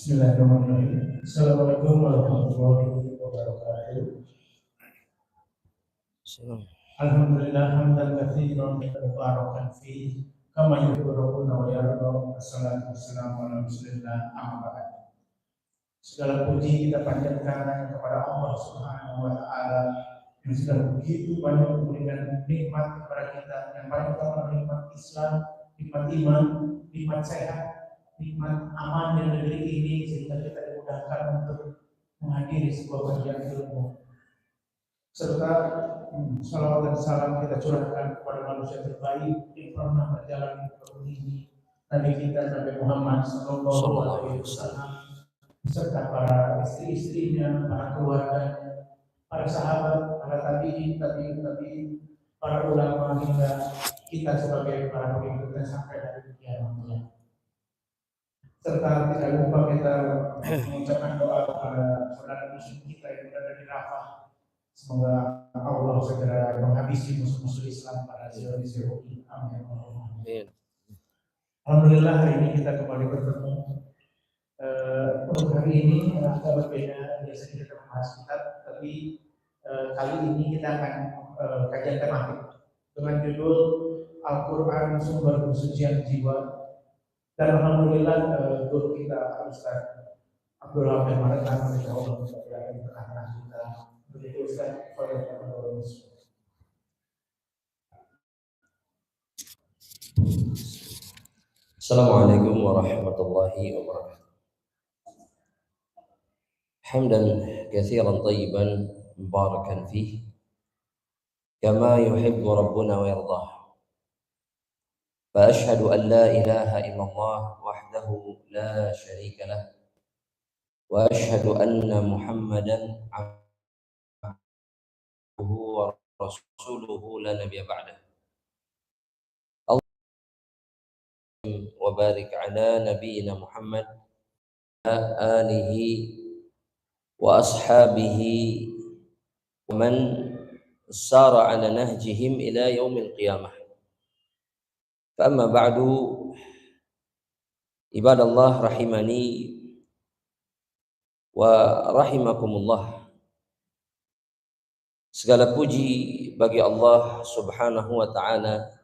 Bismillahirrahmanirrahim. Assalamualaikum warahmatullahi wabarakatuh. Alhamdulillah hamdan katsiran mubarakan fi kama yuhibbu rabbuna wa yarda. Wassalatu wassalamu ala Rasulillah amma ba'd. Segala puji kita panjatkan kepada Allah Subhanahu wa taala yang sudah begitu banyak memberikan nikmat kepada kita. Yang paling utama nikmat Islam, nikmat iman, nikmat sehat, nikmat aman di negeri ini sehingga kita dimudahkan untuk menghadiri sebuah kajian ilmu, serta salawat dan salam kita curahkan kepada manusia terbaik yang pernah berjalan ke bumi ini, Nabi kita Nabi Muhammad Sallallahu Alaihi Wasallam, serta para istri-istrinya, para keluarganya, para sahabat, para tabi'in, para ulama hingga kita sebagai para pengikutnya sampai hari kiamat. Serta tidak lupa kita mengucapkan doa kepada saudara muslim kita yang berada di Rafah. Semoga Allah segera menghabisi musuh-musuh Islam pada Zionis-Zionis. Amin. Alhamdulillah hari ini kita kembali bertemu. Untuk hari ini agak berbeda, biasanya kita membahas kitab, tapi kali ini kita akan kajian tematik dengan judul Al-Quran Sumber Kesucian Jiwa. Dan alhamdulillah guru kita Ustaz Abdul Hamid Maretan insya Allah berada di tengah-tengah kita. Begitu Ustaz, Assalamualaikum warahmatullahi wabarakatuh. Hamdan katsiran tayyiban mubarakan fihi kama yuhibbu rabbuna wa yardah. فأشهد أن لا إله إلا الله وحده لا شريك له وأشهد أن محمدا عبده ورسوله لا نبي بعده. اللهم وبارك على نبينا محمد وعلى آله وأصحابه ومن سار على نهجهم إلى يوم القيامة. Amma ba'du, ibadallah rahimani wa rahimakumullah. Segala puji bagi Allah Subhanahu wa ta'ala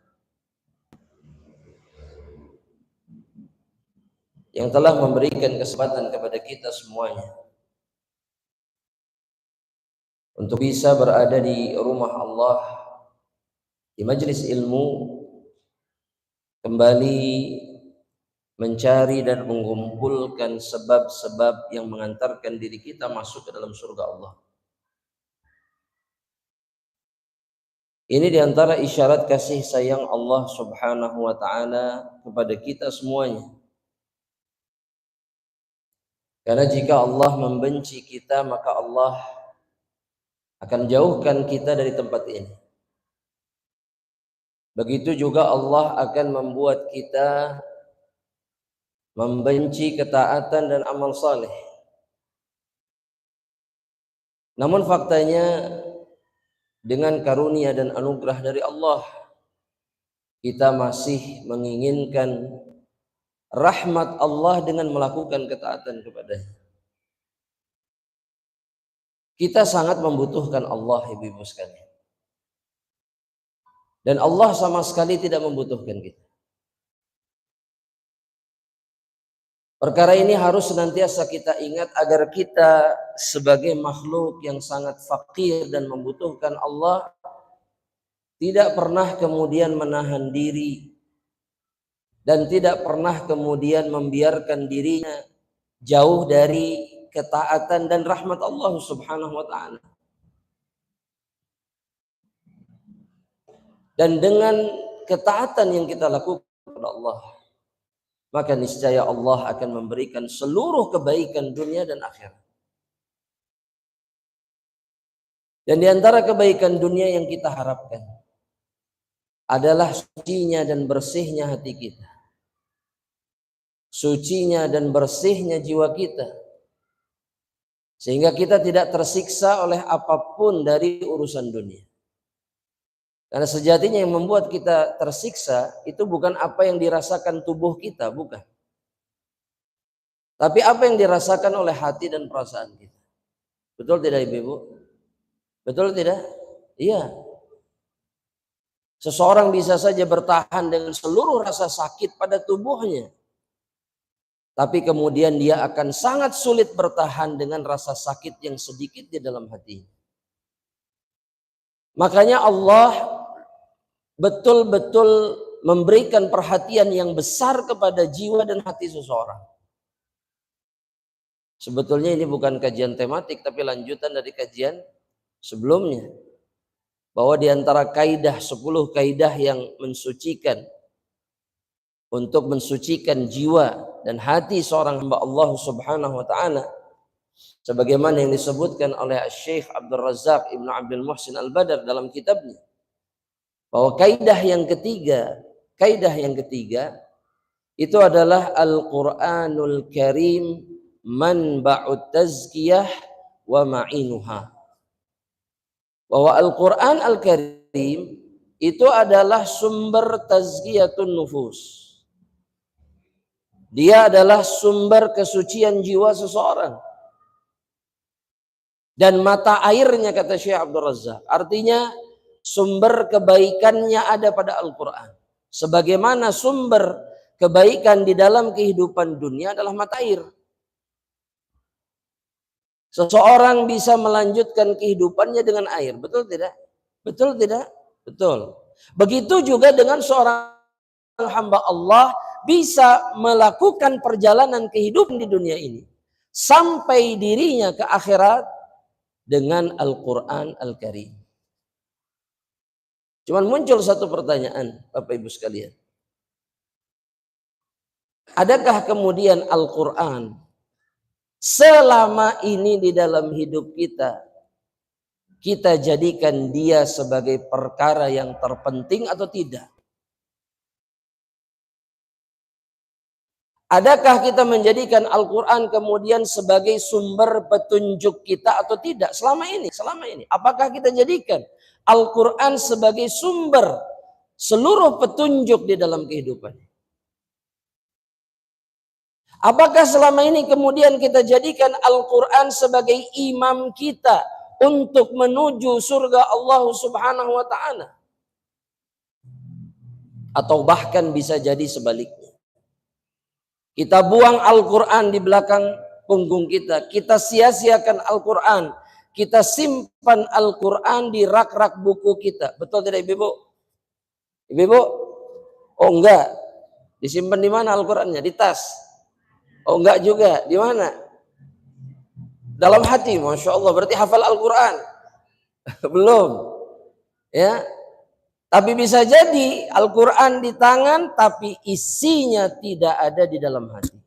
yang telah memberikan kesempatan kepada kita semuanya untuk bisa berada di rumah Allah, di majelis ilmu, kembali mencari dan mengumpulkan sebab-sebab yang mengantarkan diri kita masuk ke dalam surga Allah. Ini diantara isyarat kasih sayang Allah Subhanahu wa ta'ala kepada kita semuanya. Karena jika Allah membenci kita, maka Allah akan jauhkan kita dari tempat ini. Begitu juga Allah akan membuat kita membenci ketaatan dan amal saleh. Namun faktanya dengan karunia dan anugerah dari Allah, kita masih menginginkan rahmat Allah dengan melakukan ketaatan kepadanya. Kita sangat membutuhkan Allah, ibu-ibu sekalian. Dan Allah sama sekali tidak membutuhkan kita. Perkara ini harus senantiasa kita ingat agar kita sebagai makhluk yang sangat fakir dan membutuhkan Allah tidak pernah kemudian menahan diri dan tidak pernah kemudian membiarkan dirinya jauh dari ketaatan dan rahmat Allah Subhanahu wa ta'ala. Dan dengan ketaatan yang kita lakukan kepada Allah, maka niscaya Allah akan memberikan seluruh kebaikan dunia dan akhirat. Dan di antara kebaikan dunia yang kita harapkan adalah sucinya dan bersihnya hati kita, sucinya dan bersihnya jiwa kita, sehingga kita tidak tersiksa oleh apapun dari urusan dunia. Karena sejatinya yang membuat kita tersiksa itu bukan apa yang dirasakan tubuh kita, bukan. Tapi apa yang dirasakan oleh hati dan perasaan kita? Betul tidak Ibu? Betul tidak? Iya. Seseorang bisa saja bertahan dengan seluruh rasa sakit pada tubuhnya. Tapi kemudian dia akan sangat sulit bertahan dengan rasa sakit yang sedikit di dalam hati. Makanya Allah betul-betul memberikan perhatian yang besar kepada jiwa dan hati seseorang. Sebetulnya ini bukan kajian tematik, tapi lanjutan dari kajian sebelumnya. Bahwa di antara kaidah, 10 kaidah yang mensucikan, untuk mensucikan jiwa dan hati seorang hamba Allah Subhanahu wa taala, sebagaimana yang disebutkan oleh Syekh Abdul Razak Ibnu Abdul Muhsin Al-Badr dalam kitabnya, bahwa kaidah yang ketiga itu adalah Al-Qur'anul Karim manba'ut tazkiyah wa ma'inuha. Bahwa Al-Quran Al-Karim itu adalah sumber tazkiyatun nufus. Dia adalah sumber kesucian jiwa seseorang. Dan mata airnya, kata Syekh Abdul Razak, artinya sumber kebaikannya ada pada Al-Quran. Sebagaimana sumber kebaikan di dalam kehidupan dunia adalah mata air. Seseorang bisa melanjutkan kehidupannya dengan air, betul tidak? Betul tidak? Betul. Begitu juga dengan seorang hamba Allah bisa melakukan perjalanan kehidupan di dunia ini sampai dirinya ke akhirat dengan Al-Quran Al-Karim. Cuman muncul satu pertanyaan, Bapak Ibu sekalian. Adakah kemudian Al-Quran selama ini di dalam hidup kita jadikan dia sebagai perkara yang terpenting atau tidak? Adakah kita menjadikan Al-Quran kemudian sebagai sumber petunjuk kita atau tidak? Selama ini. Apakah kita jadikan Al-Quran sebagai sumber seluruh petunjuk di dalam kehidupan? Apakah selama ini kemudian kita jadikan Al-Quran sebagai imam kita untuk menuju surga Allah Subhanahu wa ta'ala? Atau bahkan bisa jadi sebaliknya. Kita buang Al-Quran di belakang punggung kita. Kita sia-siakan Al-Quran. Kita simpan Al-Quran di rak-rak buku kita. Betul tidak Ibu? Ibu? Oh enggak. Disimpan di mana Al-Qurannya? Di tas. Oh enggak juga, di mana? Dalam hati, Masya Allah, berarti hafal Al-Quran. Belum. Ya. Tapi bisa jadi Al-Quran di tangan, tapi isinya tidak ada di dalam hati.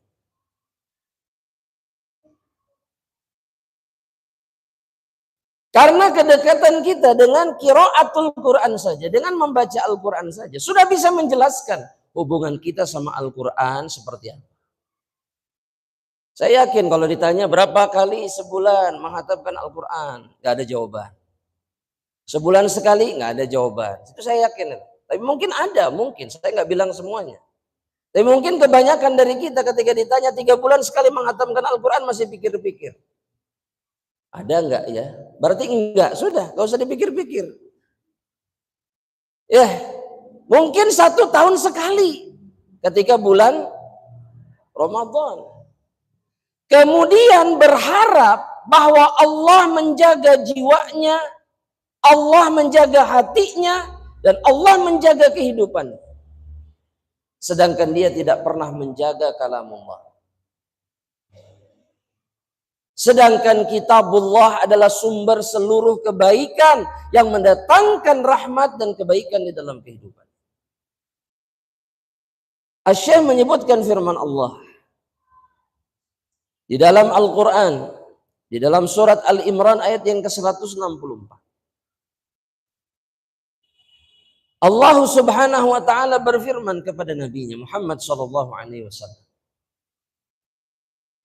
Karena kedekatan kita dengan qiraatul Quran saja, dengan membaca Al-Quran saja, sudah bisa menjelaskan hubungan kita sama Al-Quran seperti apa. Saya yakin kalau ditanya berapa kali sebulan menghatamkan Al-Quran, nggak ada jawaban. Sebulan sekali nggak ada jawaban. Itu saya yakin. Tapi mungkin ada, mungkin. Saya nggak bilang semuanya. Tapi mungkin kebanyakan dari kita ketika ditanya 3 bulan sekali menghatamkan Al-Quran masih pikir-pikir. Ada nggak ya? Berarti enggak. Sudah, nggak usah dipikir-pikir. Ya, mungkin 1 tahun sekali ketika bulan Ramadan. Kemudian berharap bahwa Allah menjaga jiwanya, Allah menjaga hatinya, dan Allah menjaga kehidupannya. Sedangkan dia tidak pernah menjaga kalamullah. Sedangkan kitabullah adalah sumber seluruh kebaikan yang mendatangkan rahmat dan kebaikan di dalam kehidupan. Asy-Syaikh menyebutkan firman Allah di dalam Al-Quran, di dalam surat Al-Imran ayat yang ke-164. Allah Subhanahu wa ta'ala berfirman kepada Nabi-Nya Muhammad sallallahu alaihi wasallam.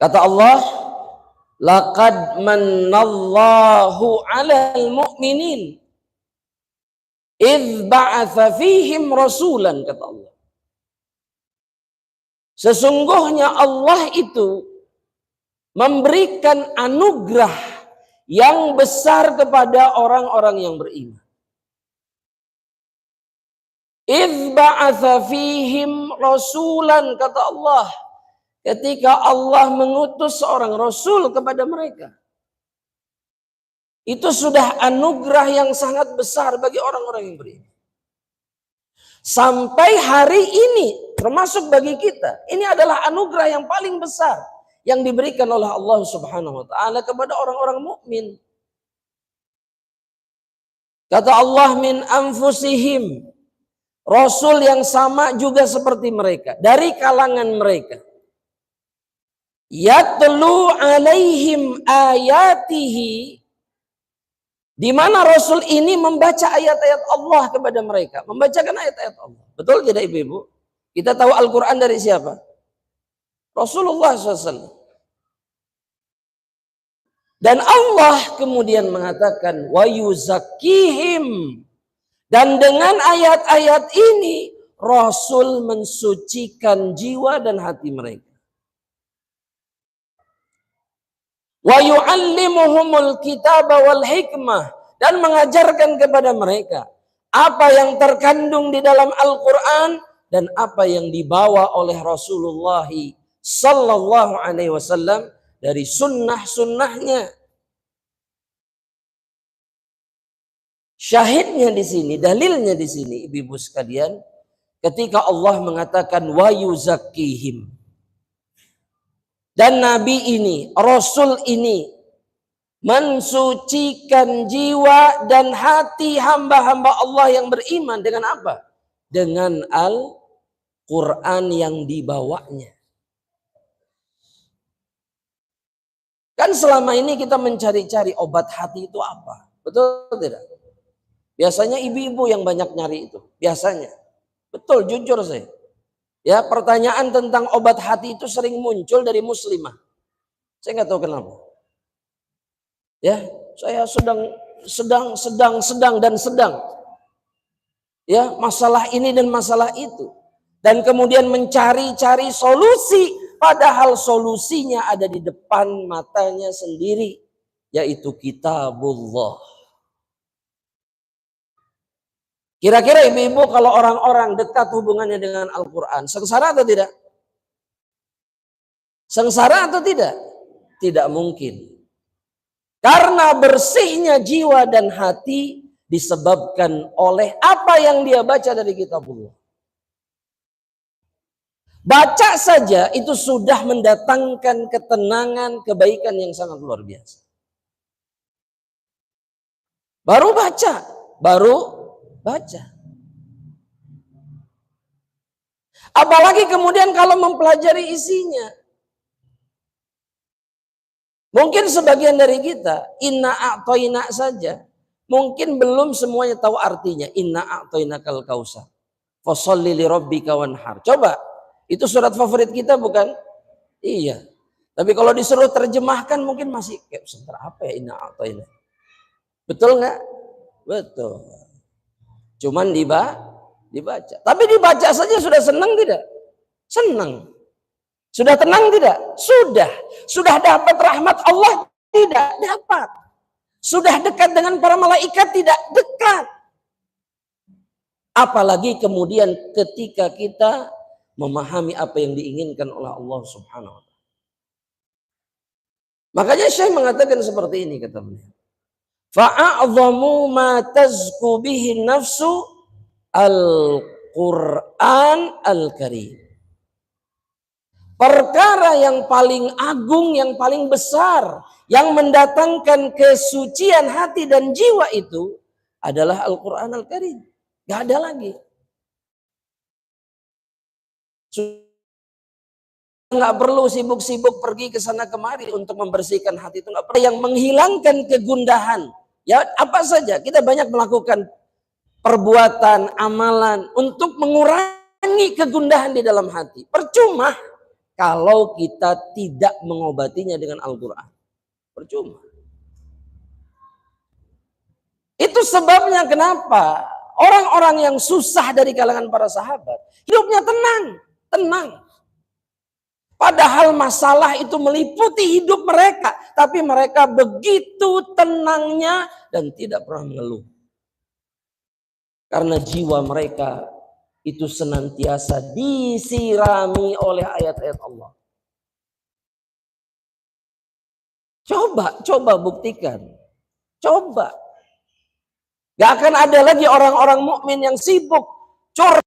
Kata Allah, laqad mannallahu 'alal mu'minin idz ba'atsa fihim rasulan, kata Allah. Sesungguhnya Allah itu memberikan anugerah yang besar kepada orang-orang yang beriman. Idz ba'atsa fihim rasulan, kata Allah, ketika Allah mengutus seorang rasul kepada mereka. Itu sudah anugerah yang sangat besar bagi orang-orang yang beriman. Sampai hari ini, termasuk bagi kita, ini adalah anugerah yang paling besar yang diberikan oleh Allah Subhanahu wa taala kepada orang-orang mukmin. Kata Allah, min anfusihim, rasul yang sama juga seperti mereka, dari kalangan mereka. Yatlu alaihim ayatihi, di mana Rasul ini membaca ayat-ayat Allah kepada mereka. Membacakan ayat-ayat Allah. Betul tidak ibu-ibu? Kita tahu Al-Quran dari siapa? Rasulullah SAW. Dan Allah kemudian mengatakan, wa yuzakkihim. Dan dengan ayat-ayat ini, Rasul mensucikan jiwa dan hati mereka. Wa yu'allimuhumul kitaba wal hikmah, dan mengajarkan kepada mereka apa yang terkandung di dalam Al-Quran dan apa yang dibawa oleh Rasulullah sallallahu alaihi wasallam dari sunnah-sunnahnya. Syahidnya di sini, dalilnya di sini, ibu-ibu sekalian, ketika Allah mengatakan wa yuzakkihim. Dan Nabi ini, Rasul ini mensucikan jiwa dan hati hamba-hamba Allah yang beriman dengan apa? Dengan Al-Quran yang dibawanya. Kan selama ini kita mencari-cari obat hati itu apa? Betul tidak? Biasanya ibu-ibu yang banyak nyari itu. Biasanya. Betul, jujur saya. Ya, pertanyaan tentang obat hati itu sering muncul dari muslimah. Saya nggak tahu kenapa. Ya, saya sedang. Ya, masalah ini dan masalah itu. Dan kemudian mencari-cari solusi, padahal solusinya ada di depan matanya sendiri, yaitu kitabullah. Kira-kira ibu-ibu kalau orang-orang dekat hubungannya dengan Al-Quran, sengsara atau tidak? Sengsara atau tidak? Tidak mungkin. Karena bersihnya jiwa dan hati disebabkan oleh apa yang dia baca dari kitabullah. Baca saja itu sudah mendatangkan ketenangan, kebaikan yang sangat luar biasa. Baru baca. Apalagi kemudian kalau mempelajari isinya. Mungkin sebagian dari kita, inna a'toina saja. Mungkin belum semuanya tahu artinya. Inna a'toina kal kausar. Fasholli li rabbika wanhar. Coba, itu surat favorit kita bukan? Iya. Tapi kalau disuruh terjemahkan mungkin masih kayak sebentar apa ya inna a'toina. Betul nggak? Betul. Cuman dibaca. Tapi dibaca saja sudah senang tidak? Senang. Sudah tenang tidak? Sudah. Sudah dapat rahmat Allah? Tidak dapat. Sudah dekat dengan para malaikat? Tidak dekat. Apalagi kemudian ketika kita memahami apa yang diinginkan oleh Allah Subhanahu wa ta'ala. Makanya Syekh mengatakan seperti ini, kata beliau. Fa'a'zamu ma tazku bihi nafsu Al-Quran Al-Karim. Perkara yang paling agung, yang paling besar, yang mendatangkan kesucian hati dan jiwa itu adalah Al-Quran Al-Karim. Gak ada lagi. Nggak perlu sibuk-sibuk pergi ke sana kemari untuk membersihkan hati itu. Nggak perlu. Yang menghilangkan kegundahan. Ya apa saja, kita banyak melakukan perbuatan, amalan untuk mengurangi kegundahan di dalam hati. Percuma kalau kita tidak mengobatinya dengan Al-Quran. Percuma. Itu sebabnya kenapa orang-orang yang susah dari kalangan para sahabat hidupnya tenang. Padahal masalah itu meliputi hidup mereka. Tapi mereka begitu tenangnya dan tidak pernah mengeluh. Karena jiwa mereka itu senantiasa disirami oleh ayat-ayat Allah. Coba buktikan. Coba. Gak akan ada lagi orang-orang mukmin yang sibuk curhat.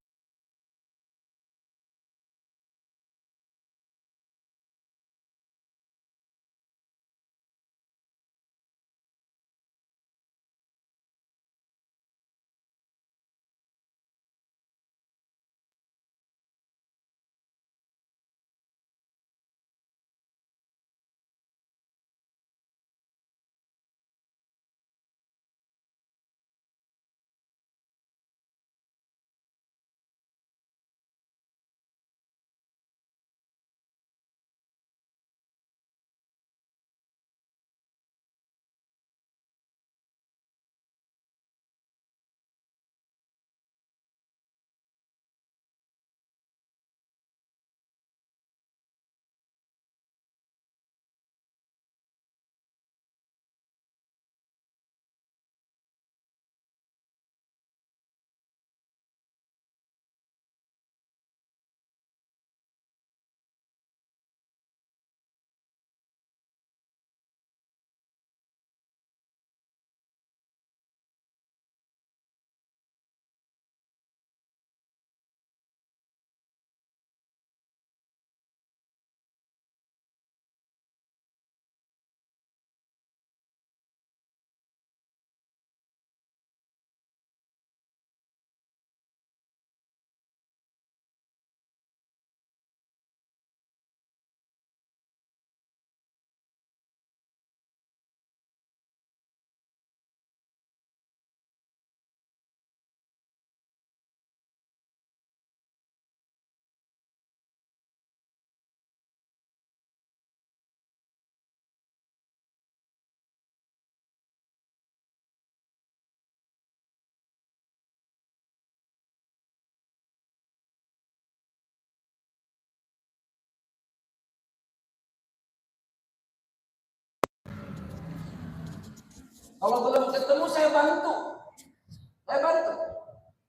Kalau belum ketemu saya bantu.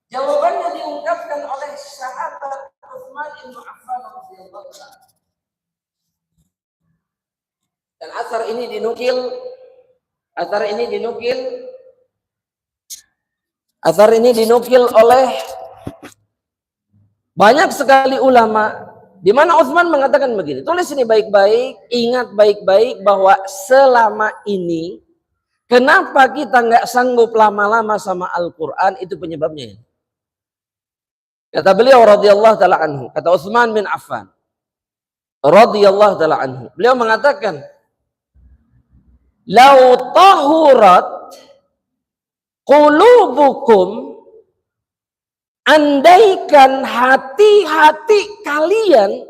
Jawabannya diungkapkan oleh sahabat Utsman bin Affan radhiyallahu anhu. Dan asar ini dinukil oleh banyak sekali ulama, di mana Utsman mengatakan begini. Tulis ini baik-baik, ingat baik-baik bahwa selama ini kenapa kita nggak sanggup lama-lama sama Al-Quran, itu penyebabnya. Kata beliau radhiyallahu taala anhu, kata Utsman bin Affan radhiyallahu taala anhu, beliau mengatakan, "Lau tahurat qulubukum, andaikan hati-hati kalian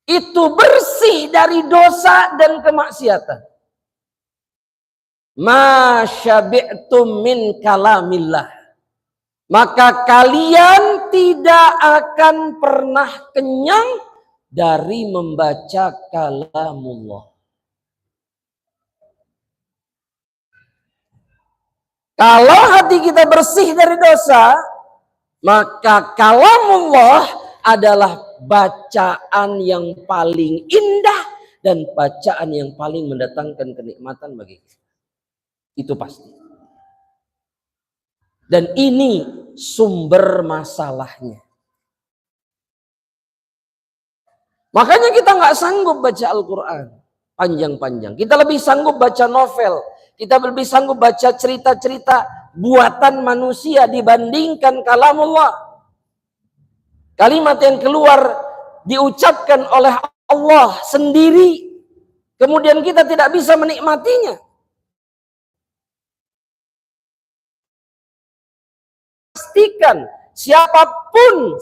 itu bersih dari dosa dan kemaksiatan, ma syabi'tum min kalamillah, maka kalian tidak akan pernah kenyang dari membaca kalamullah." Kalau hati kita bersih dari dosa, maka kalamullah adalah bacaan yang paling indah dan bacaan yang paling mendatangkan kenikmatan bagi kita. Itu pasti. Dan ini sumber masalahnya. Makanya kita nggak sanggup baca Al-Quran panjang-panjang. Kita lebih sanggup baca novel. Kita lebih sanggup baca cerita-cerita buatan manusia dibandingkan kalamullah. Kalimat yang keluar diucapkan oleh Allah sendiri. Kemudian kita tidak bisa menikmatinya. Pastikan siapapun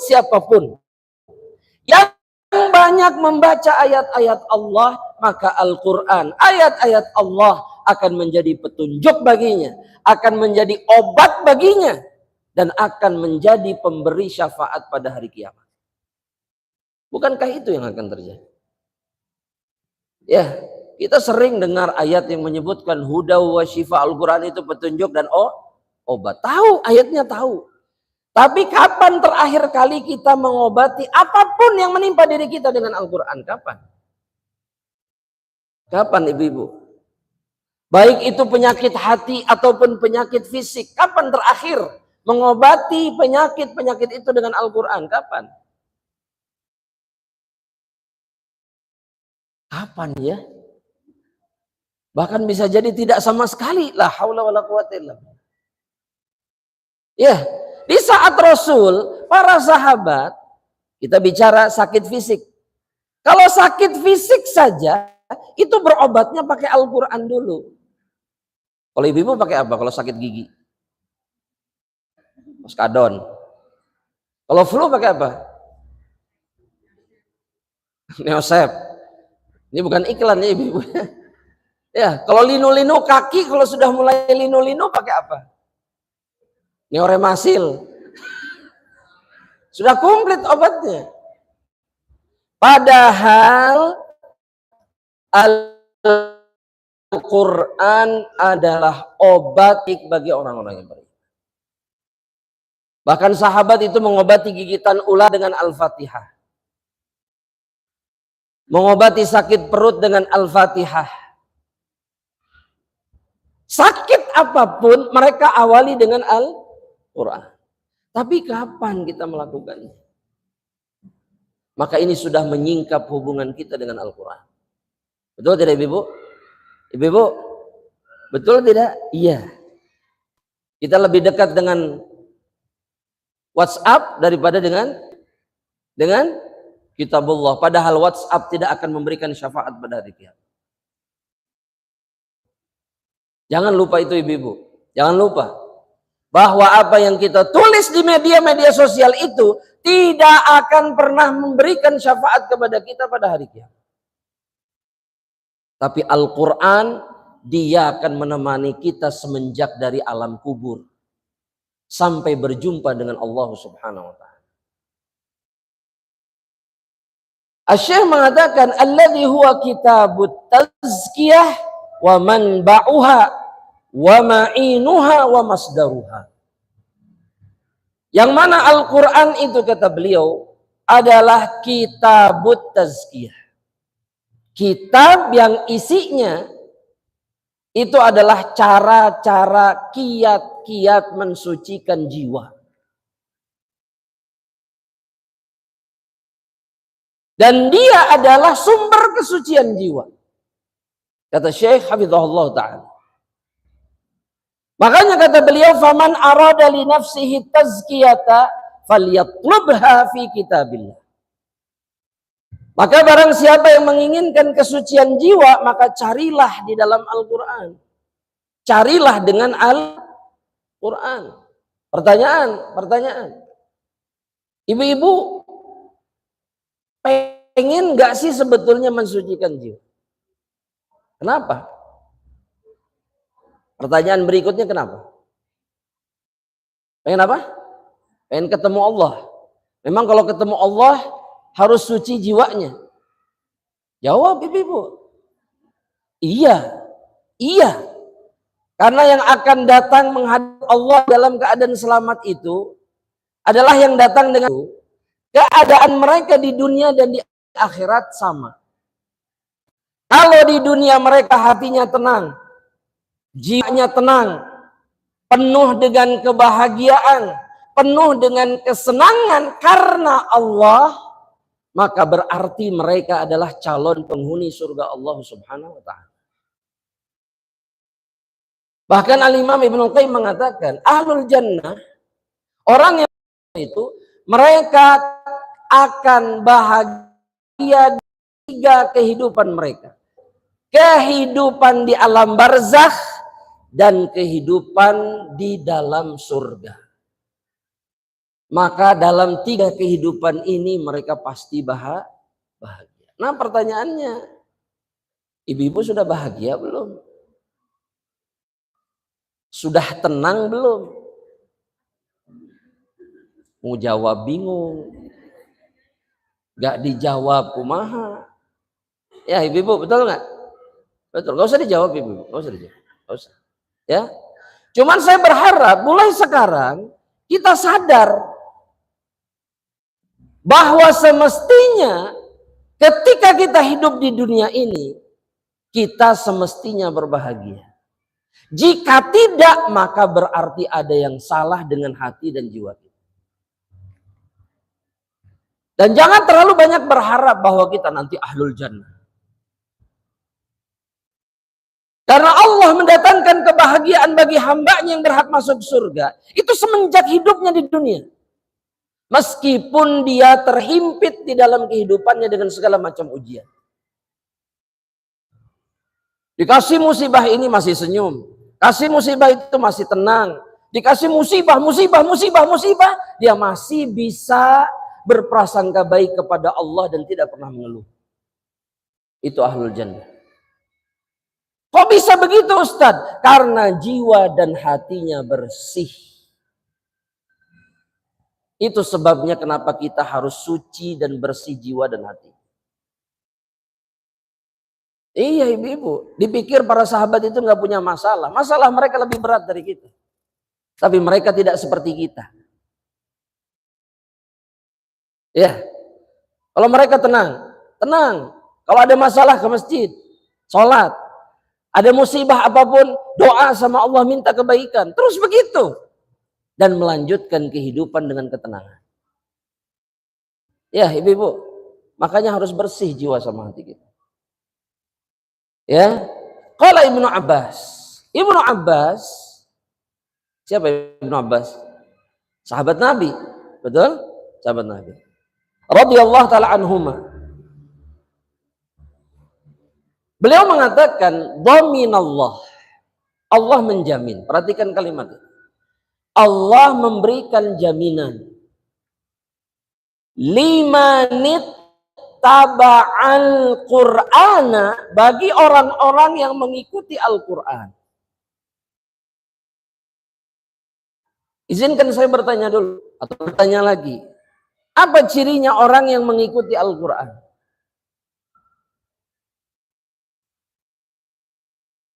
yang banyak membaca ayat-ayat Allah, maka Al-Quran, ayat-ayat Allah akan menjadi petunjuk baginya, akan menjadi obat baginya, dan akan menjadi pemberi syafaat pada hari kiamat. Bukankah itu yang akan terjadi? Ya, kita sering dengar ayat yang menyebutkan huda wa syifa, Al-Quran itu petunjuk dan obat. Tahu, ayatnya tahu. Tapi kapan terakhir kali kita mengobati apapun yang menimpa diri kita dengan Al-Quran? Kapan? Kapan ibu-ibu? Baik itu penyakit hati ataupun penyakit fisik. Kapan terakhir mengobati penyakit-penyakit itu dengan Al-Quran? Kapan? Kapan ya? Bahkan bisa jadi tidak sama sekali. La haula wala quwata illa billah. Ya, di saat Rasul, para sahabat, kita bicara sakit fisik. Kalau sakit fisik saja, itu berobatnya pakai Al-Quran dulu. Kalau ibu-ibu pakai apa? Kalau sakit gigi? Oskadon. Kalau flu pakai apa? Neosep. Ini bukan iklan ya ibu-ibu. Ya, kalau linu-linu kaki, kalau sudah mulai linu-linu pakai apa? Neoremasil. Sudah komplit obatnya. Padahal Al-Quran adalah obat bagi orang-orang yang beriman. Bahkan sahabat itu mengobati gigitan ular dengan Al-Fatihah. Mengobati sakit perut dengan Al-Fatihah. Sakit apapun mereka awali dengan Al-Quran. Tapi kapan kita melakukannya? Maka ini sudah menyingkap hubungan kita dengan Al-Quran. Betul tidak ibu? Ibu, betul tidak? Iya. Kita lebih dekat dengan WhatsApp daripada dengan kitabullah. Padahal WhatsApp tidak akan memberikan syafaat pada hari kiamat. Jangan lupa itu ibu-ibu. Jangan lupa bahwa apa yang kita tulis di media-media sosial itu tidak akan pernah memberikan syafaat kepada kita pada hari kiamat. Tapi Al-Quran, dia akan menemani kita semenjak dari alam kubur sampai berjumpa dengan Allah Subhanahu wa ta'ala. Asy-Syaikh mengatakan alladzi huwa kitabut tazkiyah wa manba'uha wa ma'inuha wa masdaruha. Yang mana Al-Quran itu kata beliau adalah kitabut tazkiyah. Kitab yang isinya itu adalah cara-cara kiat-kiat mensucikan jiwa. Dan dia adalah sumber kesucian jiwa. Kata Syekh Hafizahullah Ta'ala. Makanya kata beliau, faman arada li nafsihi tazkiyata falyatlubha fi kitabillah. Maka barang siapa yang menginginkan kesucian jiwa, maka carilah di dalam Al-Quran. Carilah dengan Al-Quran. Pertanyaan. Ibu-ibu, pengen gak sih sebetulnya mensucikan jiwa? Kenapa? Pertanyaan berikutnya kenapa? Pengen apa? Pengen ketemu Allah. Memang kalau ketemu Allah harus suci jiwanya. Jawab ibu-ibu. Iya. Karena yang akan datang menghadap Allah dalam keadaan selamat itu adalah yang datang dengan keadaan mereka di dunia dan di akhirat sama. Kalau di dunia mereka hatinya tenang, jiwanya tenang, penuh dengan kebahagiaan, penuh dengan kesenangan karena Allah, maka berarti mereka adalah calon penghuni surga Allah Subhanahu wa ta'ala. Bahkan Al-Imam Ibnu Qayyim mengatakan, ahlul jannah, orang yang itu, mereka akan bahagia tiga kehidupan mereka. Kehidupan di alam barzakh dan kehidupan di dalam surga. Maka dalam tiga kehidupan ini mereka pasti bahagia. Nah pertanyaannya, ibu-ibu sudah bahagia belum? Sudah tenang belum? Mau jawab bingung. Gak dijawab kumaha. Ya, ibu-ibu, betul nggak? Betul. Nggak usah dijawab, ibu-ibu. Nggak usah dijawab. Nggak usah. Ya. Cuman saya berharap mulai sekarang kita sadar bahwa semestinya ketika kita hidup di dunia ini, kita semestinya berbahagia. Jika tidak, maka berarti ada yang salah dengan hati dan jiwa kita. Dan jangan terlalu banyak berharap bahwa kita nanti ahlul jannah. Karena Allah mendatangkan kebahagiaan bagi hambanya yang berhak masuk surga. Itu semenjak hidupnya di dunia. Meskipun dia terhimpit di dalam kehidupannya dengan segala macam ujian. Dikasih musibah ini masih senyum. Kasih musibah itu masih tenang. Dikasih musibah, dia masih bisa berprasangka baik kepada Allah dan tidak pernah mengeluh. Itu ahlul jannah. Kok bisa begitu Ustadz? Karena jiwa dan hatinya bersih. Itu sebabnya kenapa kita harus suci dan bersih jiwa dan hati. Iya ibu-ibu, dipikir para sahabat itu nggak punya masalah. Masalah mereka lebih berat dari kita. Tapi mereka tidak seperti kita. Ya, kalau mereka tenang. Kalau ada masalah ke masjid, sholat. Ada musibah apapun, doa sama Allah minta kebaikan. Terus begitu. Dan melanjutkan kehidupan dengan ketenangan. Ya ibu-ibu, makanya harus bersih jiwa sama hati kita. Ya, qala Ibnu Abbas. Ibnu Abbas, siapa Ibnu Abbas? Sahabat Nabi, betul? Sahabat Nabi. Radhiyallahu taala anhuma. Beliau mengatakan, dhaminallah. Allah menjamin. Perhatikan kalimat itu. Allah memberikan jaminan. Limanit taba'al Qur'ana, bagi orang-orang yang mengikuti Al-Qur'an. Izinkan saya bertanya dulu atau bertanya lagi. Apa cirinya orang yang mengikuti Al-Qur'an?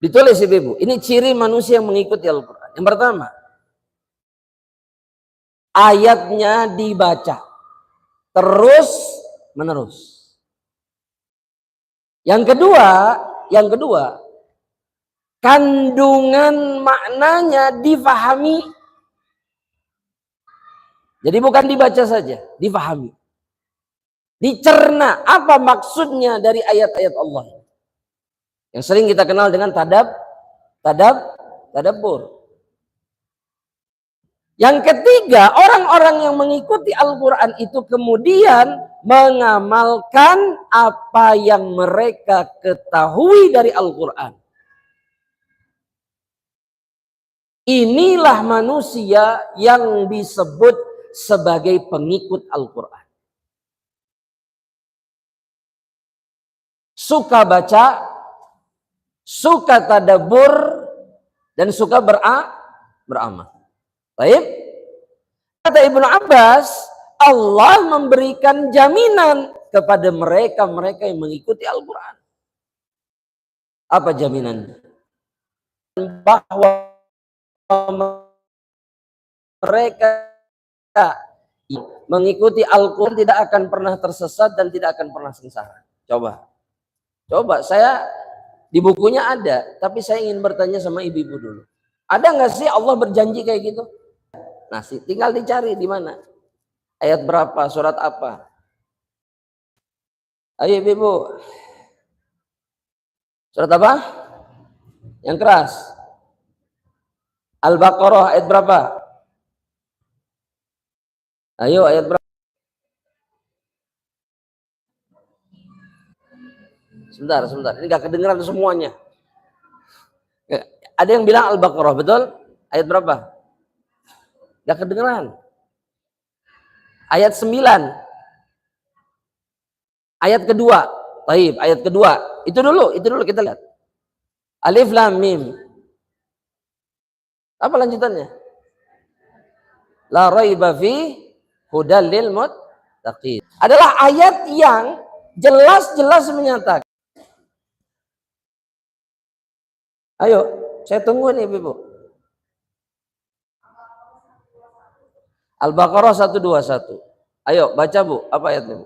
Ditulis ibu, ini ciri manusia yang mengikuti Al-Quran. Yang pertama, ayatnya dibaca terus menerus. Yang kedua, kandungan maknanya difahami. Jadi bukan dibaca saja, difahami. Dicerna apa maksudnya dari ayat-ayat Allah. Yang sering kita kenal dengan tadabbur. Yang ketiga, orang-orang yang mengikuti Al-Quran itu kemudian mengamalkan apa yang mereka ketahui dari Al-Quran. Inilah manusia yang disebut sebagai pengikut Al-Quran. Suka baca, suka tadabbur, dan suka beramal. Baik. Kata Ibnu Abbas, Allah memberikan jaminan kepada mereka yang mengikuti Al-Quran. Apa jaminannya? Bahwa mereka mengikuti Al-Quran tidak akan pernah tersesat dan tidak akan pernah sengsara. Coba saya di bukunya ada, tapi saya ingin bertanya sama ibu-ibu dulu. Ada nggak sih Allah berjanji kayak gitu? Nah, tinggal dicari di mana. Ayat berapa, surat apa? Ayo ibu-ibu. Surat apa? Yang keras. Al-Baqarah ayat berapa? Ayo ayat berapa? Sebentar. Ini gak kedengeran semuanya. Ada yang bilang Al-Baqarah, betul? Ayat berapa? Gak kedengeran. Ayat 9. Ayat kedua. Baik, ayat kedua. Itu dulu kita lihat. Alif Lam Mim. Apa lanjutannya? La raiba fi hudal lil muttaqin. Adalah ayat yang jelas-jelas menyatakan Ayo, saya tunggu nih Ibu. Al-Baqarah 121. Ayo baca Bu, apa ayatnya Bu?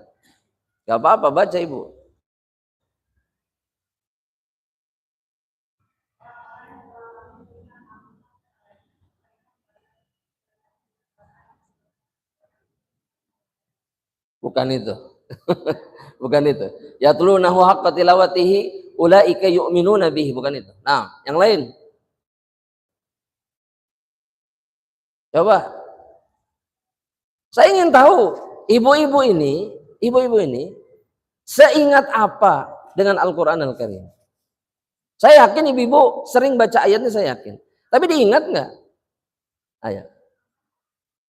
Gak apa-apa, baca Ibu. Bukan itu. Bukan itu. Yatlunahu haqqa tilawatihi ulaika yu'minuna bihi, bukan itu. Nah, yang lain. Coba. Saya ingin tahu ibu-ibu ini seingat apa dengan Al-Qur'an Al-Karim. Saya yakin ibu-ibu sering baca ayatnya, saya yakin. Tapi diingat nggak? Ayat.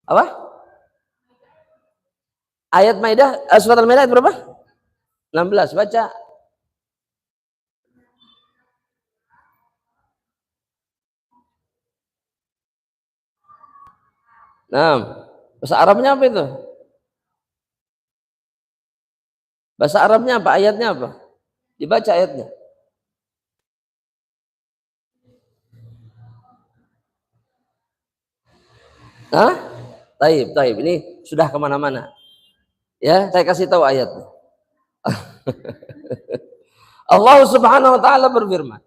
Apa? Ayat Maidah, surat Al-Maidah ayat berapa? 16, baca. Nah, bahasa Arabnya apa itu? Bahasa Arabnya apa? Ayatnya apa? Dibaca ayatnya. Hah? Taib. Ini sudah kemana-mana. Ya, saya kasih tahu ayatnya. Allah Subhanahu wa taala berfirman.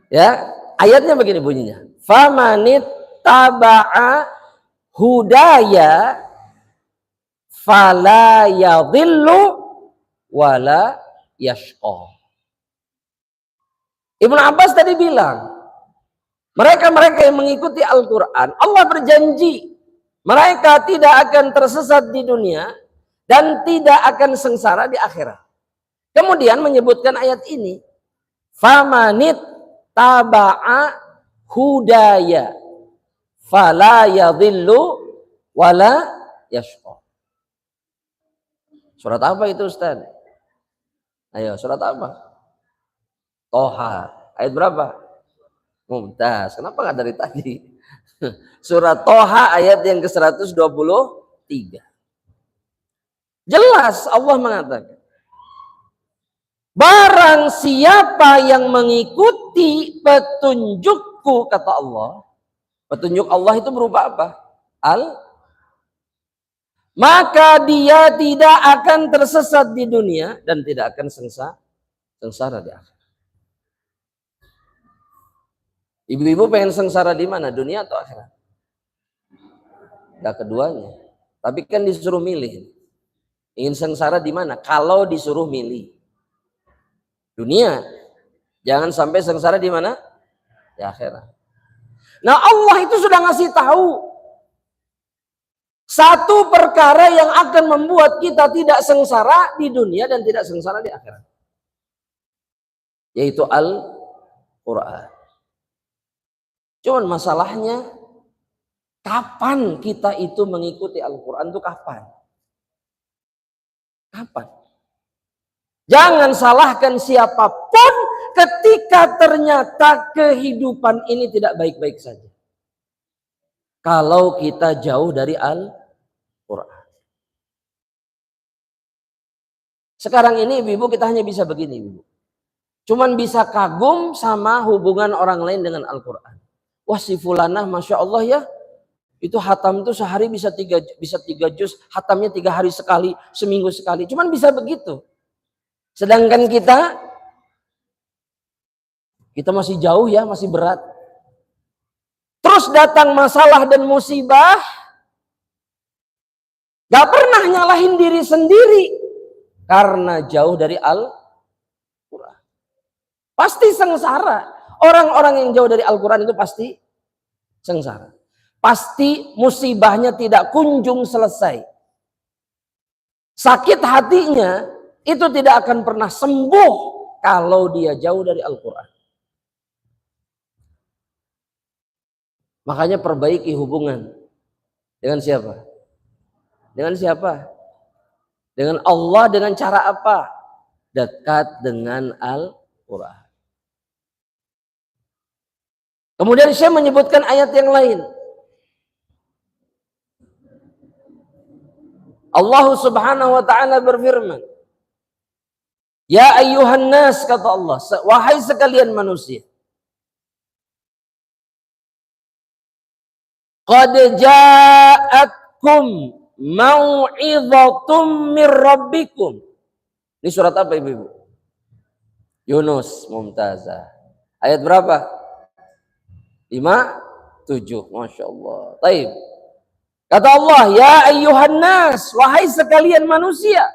Ya, ayatnya begini bunyinya. Famanit taba'a hudaya fala yadhillu wala yashqa. Ibnu Abbas tadi bilang, mereka-mereka yang mengikuti Al-Qur'an, Allah berjanji mereka tidak akan tersesat di dunia dan tidak akan sengsara di akhirat. Kemudian menyebutkan ayat ini, famanit taba'a hudaya fala yadhillu wala yashqa. Surat apa itu Ustaz? Ayo, surat apa? Toha. Ayat berapa? Mumtaz. Kenapa nggak dari tadi? Surat Toha ayat yang ke-123. Jelas Allah mengatakan, barang siapa yang mengikuti petunjukku, kata Allah. Petunjuk Allah itu berupa apa? Maka dia tidak akan tersesat di dunia dan tidak akan sengsara di akhirat. Ibu-ibu pengen sengsara di mana? Dunia atau akhirat? Enggak, keduanya. Tapi kan disuruh milih. Ingin sengsara di mana? Kalau disuruh milih. Dunia. Jangan sampai sengsara di mana? Di akhirat. Nah, Allah itu sudah ngasih tahu satu perkara yang akan membuat kita tidak sengsara di dunia dan tidak sengsara di akhirat. Yaitu Al-Qur'an. Cuman masalahnya, kapan kita itu mengikuti Al-Quran itu kapan? Kapan? Jangan salahkan siapapun ketika ternyata kehidupan ini tidak baik-baik saja. Kalau kita jauh dari Al-Quran. Sekarang ini ibu kita hanya bisa begini ibu. Cuman bisa kagum sama hubungan orang lain dengan Al-Quran. Wah si fulanah Masya Allah ya, itu hatam tuh sehari bisa tiga juz, hatamnya 3 hari sekali, seminggu sekali. Cuman bisa begitu. Sedangkan kita masih jauh ya, masih berat. Terus datang masalah dan musibah, gak pernah nyalahin diri sendiri karena jauh dari Al-Quran. Pasti sengsara. Orang-orang yang jauh dari Al-Quran itu pasti sengsara. Pasti musibahnya tidak kunjung selesai. Sakit hatinya itu tidak akan pernah sembuh kalau dia jauh dari Al-Quran. Makanya perbaiki hubungan. Dengan siapa? Dengan siapa? Dengan Allah. Dengan cara apa? Dekat dengan Al-Quran. Kemudian Syekh menyebutkan ayat yang lain. Allah Subhanahu wa taala berfirman, "Ya ayyuhan nas," kata Allah, wahai sekalian manusia. Qad ja'atkum mau'idhatum mir rabbikum. Ini surat apa Ibu? Yunus, Mumtazah. Ayat berapa? 5-7. Masya Allah. Taib. Kata Allah, ya ayyuhan nas, wahai sekalian manusia.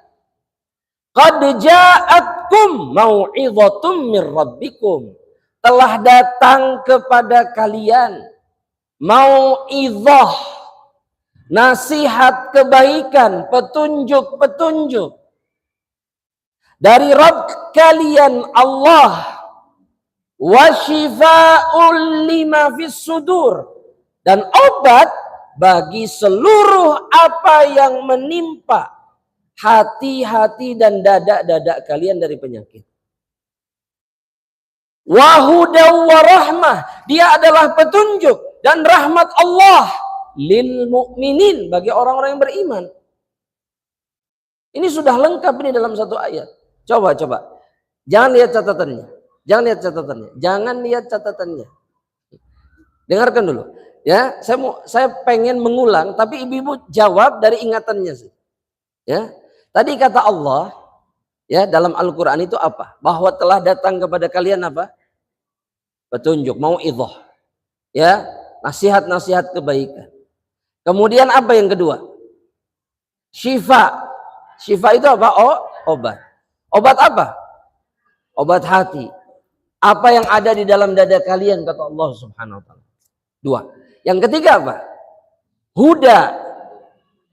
Qad ja'atkum mau'idhatum mir rabbikum. Telah datang kepada kalian mau'idhah, nasihat kebaikan, petunjuk-petunjuk dari Rabb kalian Allah, wa syifa'ul lima fis sudur, dan obat bagi seluruh apa yang menimpa hati-hati dan dada-dada kalian dari penyakit. Wa hudaw wa rahmah, dia adalah petunjuk dan rahmat Allah lil mu'minin, bagi orang-orang yang beriman. Ini sudah lengkap ini dalam satu ayat. Coba. Jangan lihat catatannya. Jangan lihat catatannya. Dengarkan dulu. Ya, saya pengen mengulang, tapi ibu-ibu jawab dari ingatannya sih. Ya, tadi kata Allah, ya dalam Al-Quran itu apa? Bahwa telah datang kepada kalian apa? Petunjuk, mau'idhah. Ya, nasihat-nasihat kebaikan. Kemudian apa yang kedua? Syifa. Syifa itu apa? Obat. Obat apa? Obat hati. Apa yang ada di dalam dada kalian, kata Allah Subhanahu wa ta'ala. 2. Yang ketiga apa? Huda.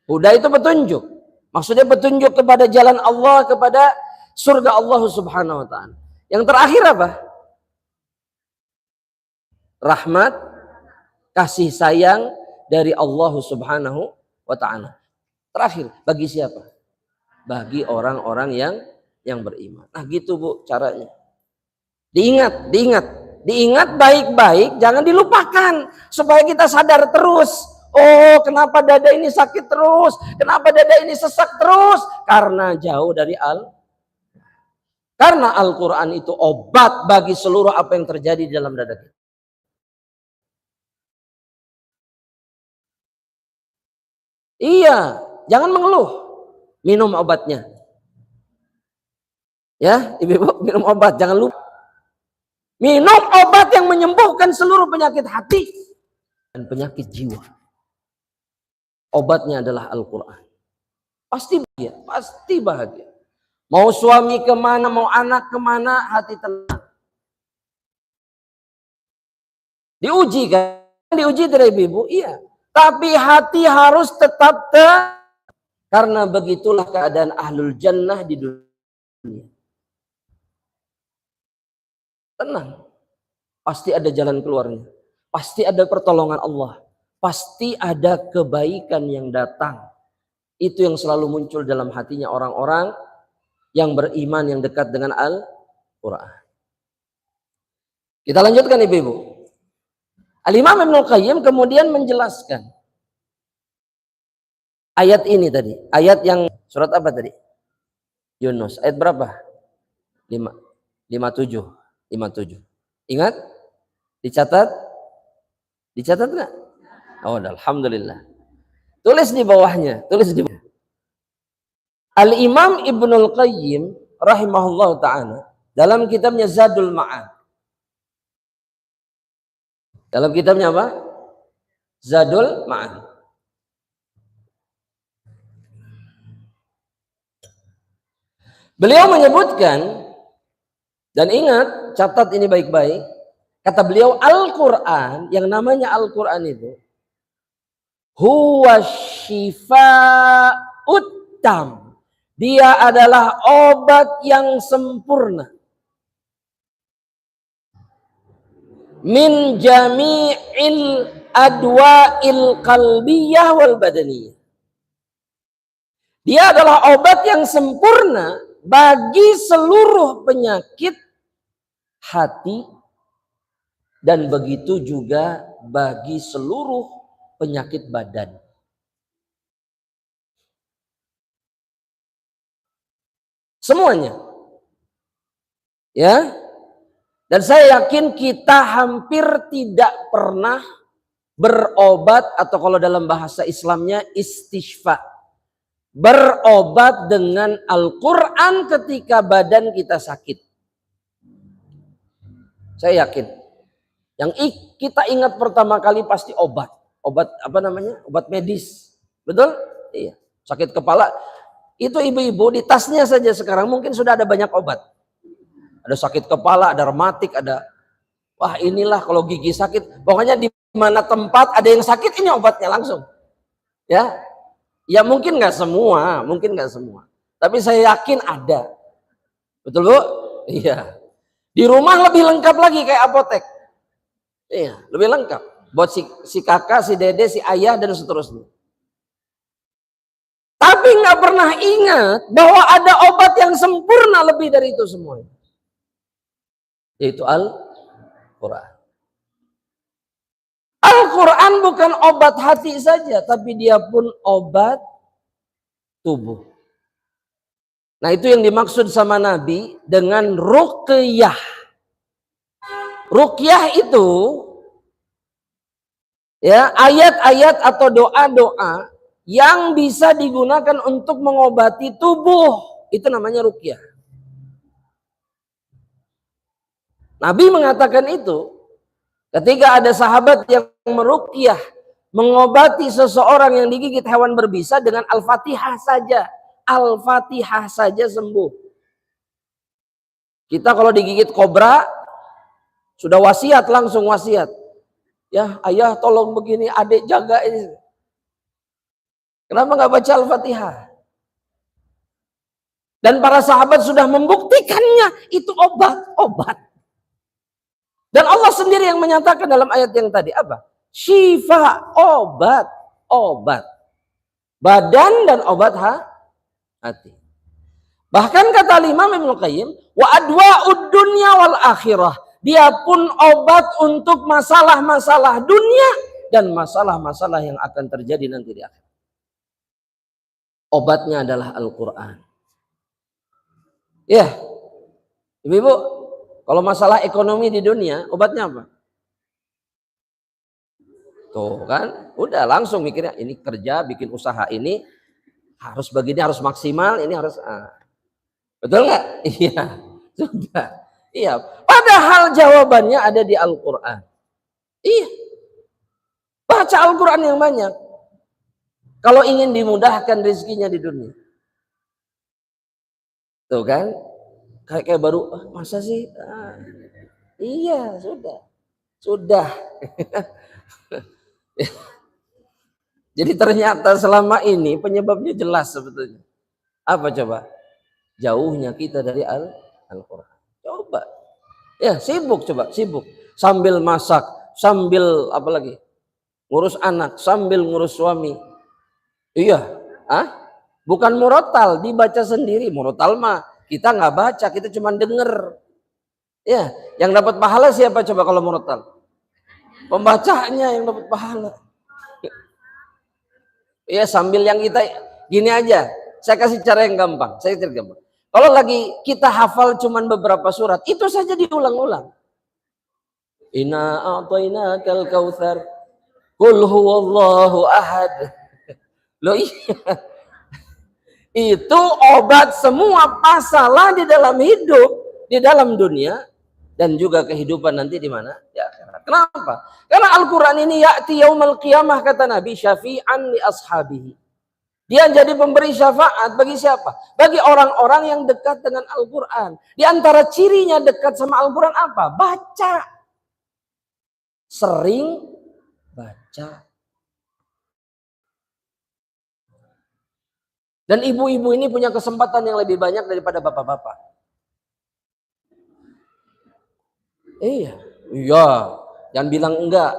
Huda itu petunjuk. Maksudnya petunjuk kepada jalan Allah, kepada surga Allah Subhanahu wa ta'ala. Yang terakhir apa? Rahmat, kasih sayang dari Allah Subhanahu wa ta'ala. Terakhir, bagi siapa? Bagi orang-orang yang beriman. Nah gitu Bu caranya. Diingat baik-baik, jangan dilupakan supaya kita sadar terus. Oh, kenapa dada ini sakit terus? Kenapa dada ini sesak terus? Karena jauh dari Karena Al-Quran itu obat bagi seluruh apa yang terjadi di dalam dada kita. Iya, jangan mengeluh. Minum obatnya. Ya, ibu-ibu minum obat, jangan lupa. Minum obat yang menyembuhkan seluruh penyakit hati dan penyakit jiwa. Obatnya adalah Al-Quran. Pasti bahagia. Mau suami kemana, mau anak kemana, hati tenang. Diuji kan? Diuji dari ibu, iya. Tapi hati harus tetap karena begitulah keadaan ahlul jannah di dunia. Tenang. Pasti ada jalan keluarnya. Pasti ada pertolongan Allah. Pasti ada kebaikan yang datang. Itu yang selalu muncul dalam hatinya orang-orang yang beriman, yang dekat dengan Al-Quran. Kita lanjutkan ibu-ibu. Al-Imam Ibnul Qayyim kemudian menjelaskan ayat ini tadi. Ayat yang surat apa tadi? Yunus. Ayat berapa? 57. Ingat? Dicatat? Dicatat nggak? Oh, alhamdulillah. Tulis di bawahnya. Al-Imam Ibnul Qayyim rahimahullah ta'ala dalam kitabnya Zadul Ma'ad. Dalam kitabnya apa? Zadul Ma'ad. Beliau menyebutkan, dan ingat, catat ini baik-baik. Kata beliau, Al-Quran, yang namanya Al-Quran itu, huwa syifa'ut tam. Dia adalah obat yang sempurna. Min jami'il adwa'il qalbiyah wal badaniyah. Dia adalah obat yang sempurna bagi seluruh penyakit hati dan begitu juga bagi seluruh penyakit badan. Semuanya. Ya. Dan saya yakin kita hampir tidak pernah berobat, atau kalau dalam bahasa Islamnya istishfa, berobat dengan Al-Quran ketika badan kita sakit. Saya yakin yang kita ingat pertama kali pasti obat apa namanya, obat medis, betul? Iya. Sakit kepala itu ibu-ibu di tasnya saja sekarang mungkin sudah ada banyak obat. Ada sakit kepala, ada rematik, ada wah inilah kalau gigi sakit, pokoknya di mana tempat ada yang sakit ini obatnya langsung. Ya, ya mungkin nggak semua, tapi saya yakin ada. Betul Bu? Iya. Di rumah lebih lengkap lagi kayak apotek. Iya, lebih lengkap. Buat si kakak, si dede, si ayah dan seterusnya. Tapi nggak pernah ingat bahwa ada obat yang sempurna lebih dari itu semua. Yaitu Al-Quran. Al-Quran bukan obat hati saja, tapi dia pun obat tubuh. Nah itu yang dimaksud sama Nabi dengan ruqyah. Ruqyah itu ya ayat-ayat atau doa-doa yang bisa digunakan untuk mengobati tubuh. Itu namanya ruqyah. Nabi mengatakan itu ketika ada sahabat yang meruqyah, mengobati seseorang yang digigit hewan berbisa dengan Al-Fatihah saja. Al-Fatihah saja sembuh. Kita kalau digigit kobra, sudah wasiat, langsung wasiat. Ya ayah tolong begini, adik jaga ini. Kenapa nggak baca Al-Fatihah? Dan para sahabat sudah membuktikannya, itu obat. Dan Allah sendiri yang menyatakan dalam ayat yang tadi apa? Syifa, obat. Badan dan obat hati. Bahkan kata Imam Ibnu Qayyim, wa adwa'ud dunya wal akhirah. Dia pun obat untuk masalah-masalah dunia dan masalah-masalah yang akan terjadi nanti di akhirat. Obatnya adalah Al-Quran. Ya, ibu-ibu, kalau masalah ekonomi di dunia, obatnya apa? Tuh kan, udah langsung mikirnya, ini kerja, bikin usaha ini, harus begini, harus maksimal, ini harus... Betul nggak? Iya, sudah. Iya, padahal jawabannya ada di Al-Quran. Iya, baca Al-Quran yang banyak. Kalau ingin dimudahkan rezekinya di dunia. Tuh kan, kayak baru, masa sih? Iya, sudah. Jadi ternyata selama ini penyebabnya jelas sebetulnya. Apa coba? Jauhnya kita dari Al-Quran. Coba. Ya sibuk. Sambil masak, sambil apa lagi? Ngurus anak, sambil ngurus suami. Iya. Bukan murotal, dibaca sendiri. Murotal mah kita nggak baca, kita cuma denger. Ya, yang dapat pahala siapa coba kalau murotal? Pembacanya yang dapat pahala. Ya sambil yang kita gini aja. Saya kasih cara yang gampang. Kalau lagi kita hafal cuman beberapa surat, itu saja diulang-ulang. Inna a'tainakal kautsar. Qul huwallahu ahad. Loh iya. Itu obat semua masalah di dalam hidup, di dalam dunia dan juga kehidupan nanti di mana? Ya, kenapa? Karena Al-Qur'an ini ya'ti yaumal qiyamah kata Nabi syafi'an li ashabihi. Dia jadi pemberi syafaat bagi siapa? Bagi orang-orang yang dekat dengan Al-Quran. Di antara cirinya dekat sama Al-Quran apa? Baca. Sering baca. Dan ibu-ibu ini punya kesempatan yang lebih banyak daripada bapak-bapak. Iya. Jangan bilang enggak.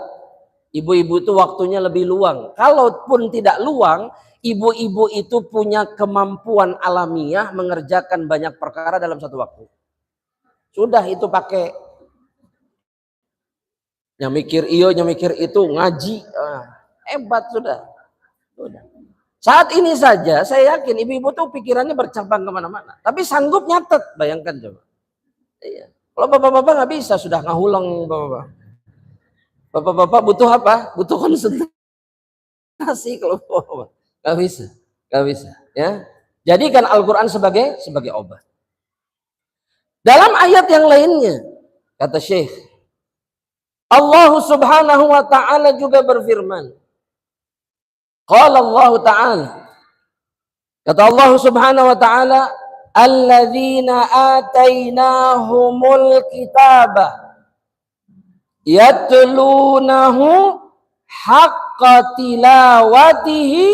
Ibu-ibu itu waktunya lebih luang. Kalaupun tidak luang, ibu-ibu itu punya kemampuan alamiah mengerjakan banyak perkara dalam satu waktu. Sudah itu pakai nyamikir iyo, nyamikir itu, ngaji. Hebat sudah. Saat ini saja saya yakin ibu-ibu tuh pikirannya bercabang kemana-mana. Tapi sanggup nyatet, bayangkan coba. Iya. Kalau bapak-bapak nggak bisa, sudah ngahulang bapak-bapak. Bapak-bapak butuh apa? Butuh konsentrasi kalau bapak. Gak bisa, gak bisa. Ya, jadikan Al-Quran sebagai obat. Dalam ayat yang lainnya, kata Syekh, Allah Subhanahu wa taala juga berfirman. Qala Allah taala. Kata Allah Subhanahu wa taala, alladzina atainahumul kitaba yatlunahu haqqa tilawatihi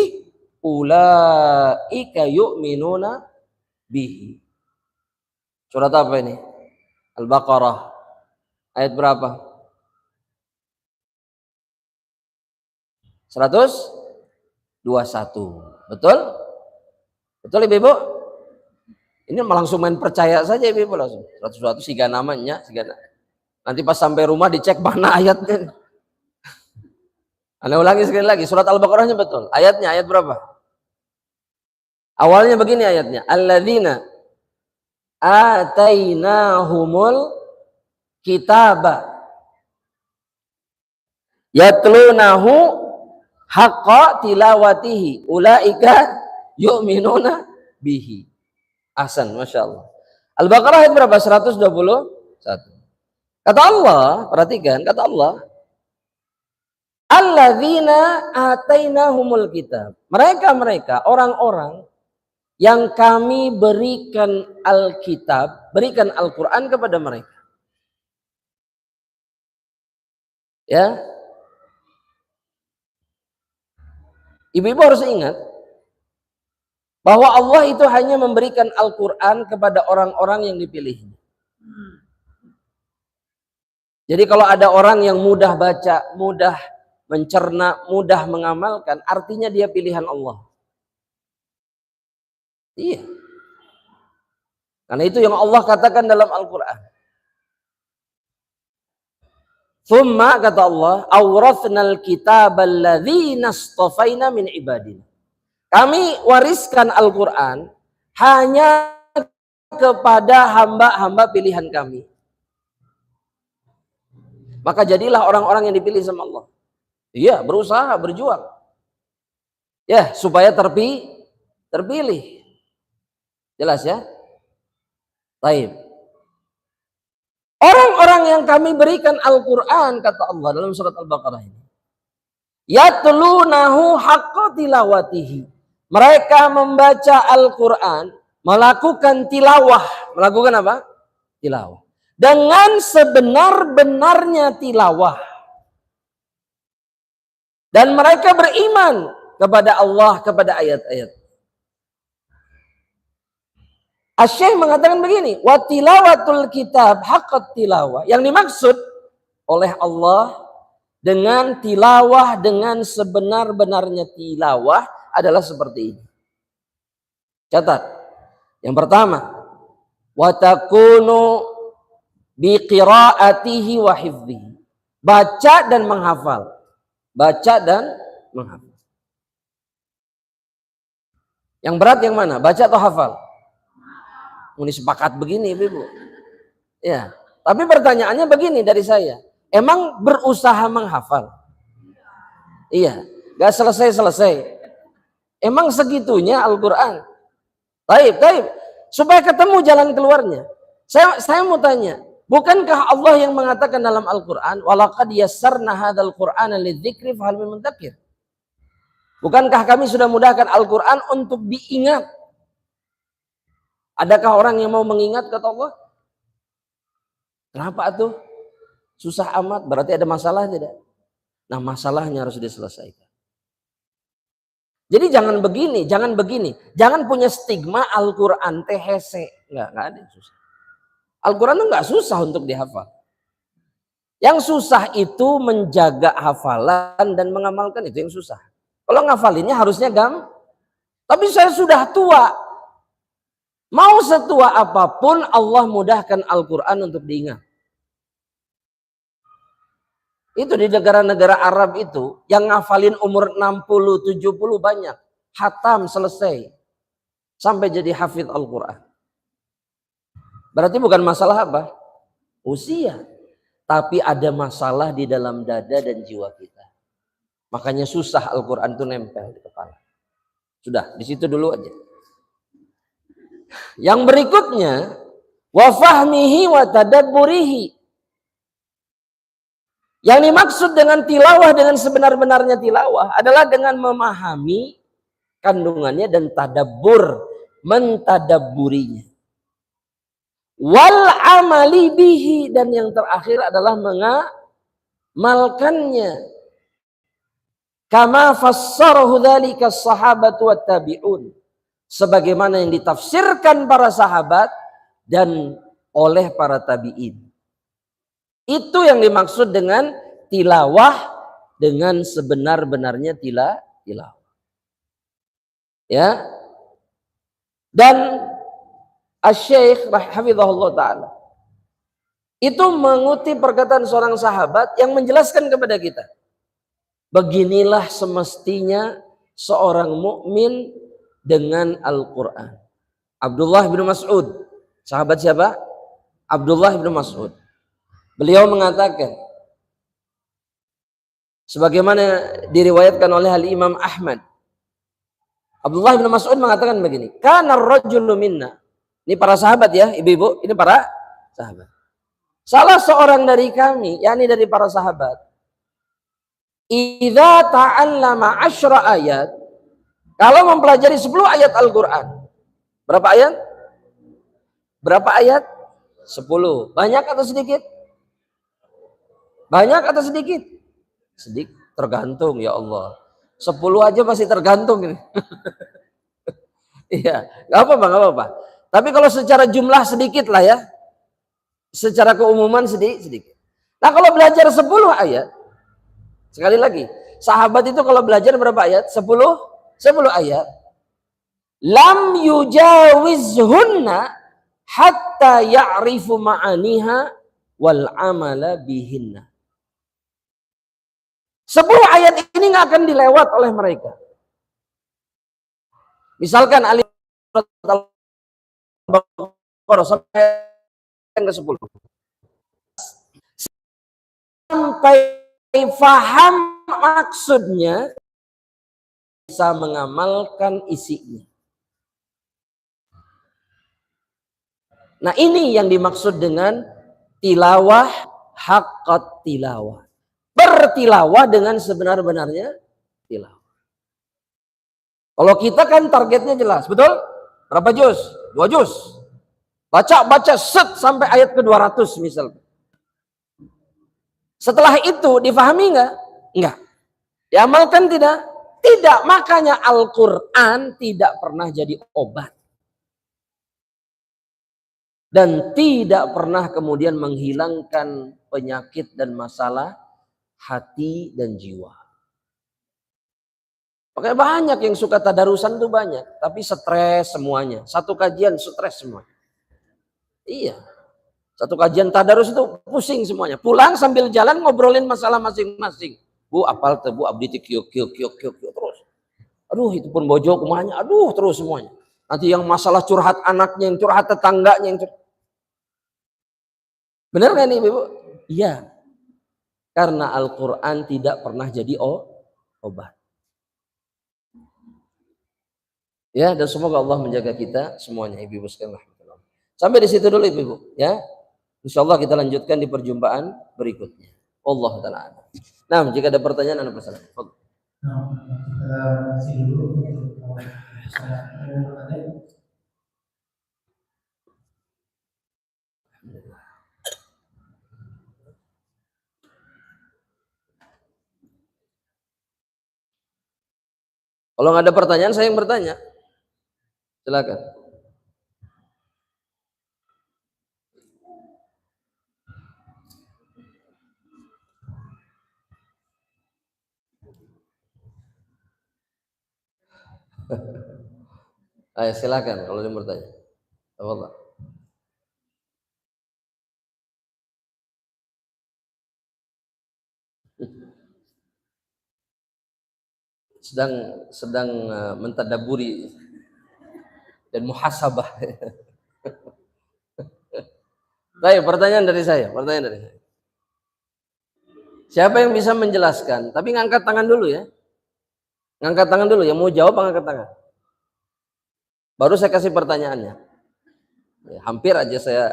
ulaika yu'minuna bihi. Surat apa ini? Al-Baqarah. Ayat berapa? 121. Betul? Betul Ibu? Ini langsung main percaya saja Ibu langsung. 121 siga namanya, siga. Nanti pas sampai rumah dicek mana ayatnya. Anda ulangi sekali lagi, surat Al-Baqarahnya betul. Ayatnya ayat berapa? Awalnya begini ayatnya. Alladzina atainahumul kitaba yatlunahu haqqa tilawatihi ulaika yu'minuna bihi. Ahsan, Masya Allah. Al-Baqarah ayat berapa? 121. Kata Allah, perhatikan, kata Allah, alladzina atainahumul kitab. Mereka orang-orang yang kami berikan Alkitab, berikan Al-Quran kepada mereka. Ya, ibu-ibu harus ingat bahwa Allah itu hanya memberikan Al-Quran kepada orang-orang yang dipilihnya. Jadi kalau ada orang yang mudah baca, mudah mencerna, mudah mengamalkan, artinya dia pilihan Allah. Iya. Karena itu yang Allah katakan dalam Al-Quran. Thumma kata Allah, awrathnal kitabal ladzina astafaina min ibadina. Kami wariskan Al-Quran hanya kepada hamba-hamba pilihan kami. Maka jadilah orang-orang yang dipilih sama Allah. Iya, berusaha, berjuang. Ya, supaya terpilih. Jelas ya? Baik. Orang-orang yang kami berikan Al-Quran, kata Allah dalam surat Al-Baqarah ini. Yatlunahu haqqa tilawatihi. Mereka membaca Al-Quran, melakukan tilawah. Melakukan apa? Tilawah. Dengan sebenar-benarnya tilawah. Dan mereka beriman kepada Allah, kepada ayat-ayat. Asy-Syaikh mengatakan begini, wa tilawatul kitab haqqat tilawah. Yang dimaksud oleh Allah dengan tilawah, dengan sebenar-benarnya tilawah adalah seperti ini. Catat. Yang pertama, wa takunu biqiraatihi wa hifdhihi. Baca dan menghafal. Baca dan menghafal. Yang berat yang mana? Baca atau hafal? Ini sepakat begini Ibu. Ya, tapi pertanyaannya begini dari saya. Emang berusaha menghafal? Iya, gak selesai-selesai. Emang segitunya Al-Quran? Taib. Supaya ketemu jalan keluarnya. Saya mau tanya, bukankah Allah yang mengatakan dalam Al-Quran, walaqad yassarna hadzal qur'ana lidzikri fahal min mudzakir? Bukankah kami sudah mudahkan Al-Quran untuk diingat? Adakah orang yang mau mengingat, kata Allah? Kenapa tuh? Susah amat, berarti ada masalah tidak? Nah, masalahnya harus diselesaikan. Jadi jangan begini. Jangan punya stigma Al-Quran THC. Enggak ada yang susah. Al-Quran itu enggak susah untuk dihafal. Yang susah itu menjaga hafalan dan mengamalkan, itu yang susah. Kalau ngafalinnya harusnya gampang. Tapi saya sudah tua. Mau setua apapun Allah mudahkan Al-Quran untuk diingat. Itu di negara-negara Arab itu yang ngafalin umur 60, 70 banyak. Hatam selesai. Sampai jadi hafidh Al-Quran. Berarti bukan masalah apa? Usia. tapi ada masalah di dalam dada dan jiwa kita. Makanya susah Al-Quran itu nempel di kepala. Sudah, di situ dulu aja. Yang berikutnya, wa fahmihi wa tadabburihi. Yang dimaksud dengan tilawah, dengan sebenar-benarnya tilawah adalah dengan memahami kandungannya dan tadabbur, mentadabburinya. Wal amali bihi, dan yang terakhir adalah mengamalkannya. Kama fassarahu dzalika as-sahabatu wat tabi'un. Sebagaimana yang ditafsirkan para sahabat dan oleh para tabi'in. Itu yang dimaksud dengan tilawah, dengan sebenar-benarnya tilawah. Ya. Dan Asy-Syaikh hafizahullah taala itu mengutip perkataan seorang sahabat yang menjelaskan kepada kita, beginilah semestinya seorang mukmin dengan Al-Quran. Abdullah bin Mas'ud, sahabat siapa? Abdullah bin Mas'ud. Beliau mengatakan, sebagaimana diriwayatkan oleh Al-Imam Ahmad, Abdullah bin Mas'ud mengatakan begini, kana ar-rajulu minna. Ini para sahabat ya, ibu-ibu, ini para sahabat. Salah seorang dari kami, yakni dari para sahabat, idza ta'allama 10 ayat, kalau mempelajari 10 ayat Al-Quran. Berapa ayat? Berapa ayat? 10. Banyak atau sedikit? Banyak atau sedikit? Sedikit, tergantung ya Allah. 10 aja masih tergantung ini. Iya, nggak apa-apa. Tapi kalau secara jumlah sedikit lah ya. Secara keumuman sedikit. Nah kalau belajar 10 ayat, sekali lagi, sahabat itu kalau belajar berapa ayat? 10 ayat. Lam yujawizhunna hatta ya'rifu ma'aniha wal amala bihinna. 10 ayat ini nggak akan dilewat oleh mereka. Misalkan alif sampai yang ke-10. Sampai faham maksudnya, bisa mengamalkan isinya. Nah ini yang dimaksud dengan tilawah haqqat tilawah. Bertilawah dengan sebenar-benarnya tilawah. Kalau kita kan targetnya jelas, betul? Berapa juz? 2 juz. Baca set sampai ayat ke-200 misalnya. Setelah itu difahami enggak? Enggak. Diamalkan tidak? Tidak. Makanya Al-Quran tidak pernah jadi obat. Dan tidak pernah kemudian menghilangkan penyakit dan masalah hati dan jiwa. Makanya banyak yang suka tadarusan itu banyak. Tapi stres semuanya. Satu kajian stres semuanya. Iya. Satu kajian tadarus itu pusing semuanya. Pulang sambil jalan ngobrolin masalah masing-masing. Bu, apal tuh, Bu, abdi kiok terus. Aduh, itu pun bojo kumanya. Aduh, terus semuanya. Nanti yang masalah curhat anaknya, yang curhat tetangganya, yang curhat. Benar nggak nih, Ibu? Iya. Karena Al-Quran tidak pernah jadi obat. Ya, dan semoga Allah menjaga kita semuanya, Ibu sekalian. Sampai di situ dulu Ibu, ya. Insyaallah kita lanjutkan di perjumpaan berikutnya. Allah taala. Nah, jika ada pertanyaan Anda persilakan. Nah, kita masih dulu untuk Kalau nggak ada pertanyaan, saya yang bertanya. Silakan. Ayo silakan kalau ada yang bertanya. Allah. Sedang mentadaburi dan muhasabah. Baik, pertanyaan dari saya. Siapa yang bisa menjelaskan? Tapi ngangkat tangan dulu ya. Ngangkat tangan dulu, yang mau jawab ngangkat tangan. Baru saya kasih pertanyaannya. Ya, hampir aja saya